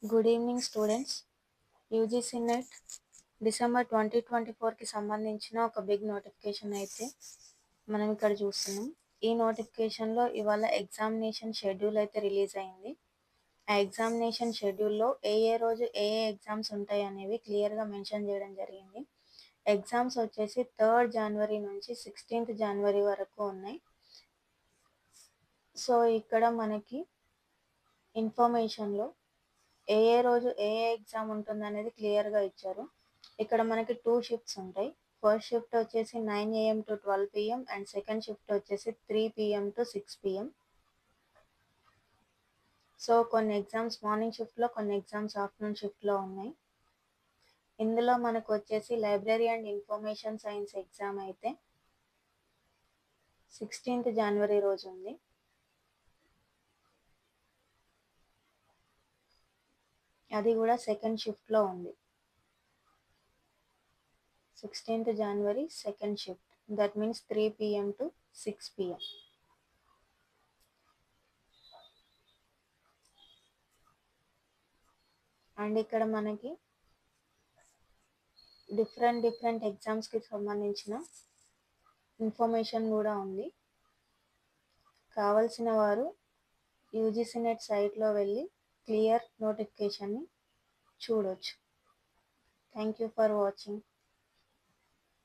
Good evening students. UGC NET December 2024కి సంబంధించిన ఒక బిగ్ నోటిఫికేషన్ అయితే మనం ఇక్కడ చూస్తున్నాం. ఈ నోటిఫికేషన్లో ఇవాళ ఎగ్జామినేషన్ షెడ్యూల్ అయితే రిలీజ్ అయింది. ఆ ఎగ్జామినేషన్ షెడ్యూల్లో ఏ రోజు ఏ ఎగ్జామ్స్ ఉంటాయి అనేవి క్లియర్గా మెన్షన్ చేయడం జరిగింది. ఎగ్జామ్స్ వచ్చేసి 3rd జనవరి నుంచి 16th జనవరి వరకు ఉన్నాయి. సో ఇక్కడ మనకి ఇన్ఫర్మేషన్లో ఏ రోజు ఏ ఎగ్జామ్ ఉంటుంది అనేది క్లియర్గా ఇచ్చారు. ఇక్కడ మనకి 2 షిఫ్ట్స్ ఉంటాయి. ఫస్ట్ షిఫ్ట్ వచ్చేసి 9 AM to 12 PM and second shift వచ్చేసి 3 PM to 6 PM. సో కొన్ని ఎగ్జామ్స్ మార్నింగ్ షిఫ్ట్లో, కొన్ని ఎగ్జామ్స్ ఆఫ్టర్నూన్ షిఫ్ట్లో ఉన్నాయి. ఇందులో మనకు వచ్చేసి library and information science exam అయితే 16th జనవరి రోజు ఉంది. అది కూడా సెకండ్ షిఫ్ట్లో ఉంది. 16th January second shift, that means 3 PM to 6 PM. And ఇక్కడ మనకి డిఫరెంట్ ఎగ్జామ్స్కి సంబంధించిన ఇన్ఫర్మేషన్ కూడా ఉంది. కావలసిన వారు యూజీసీ నెట్ సైట్లో వెళ్ళి క్లియర్ నోటిఫికేషన్ని చూడొచ్చు. Thank you for watching.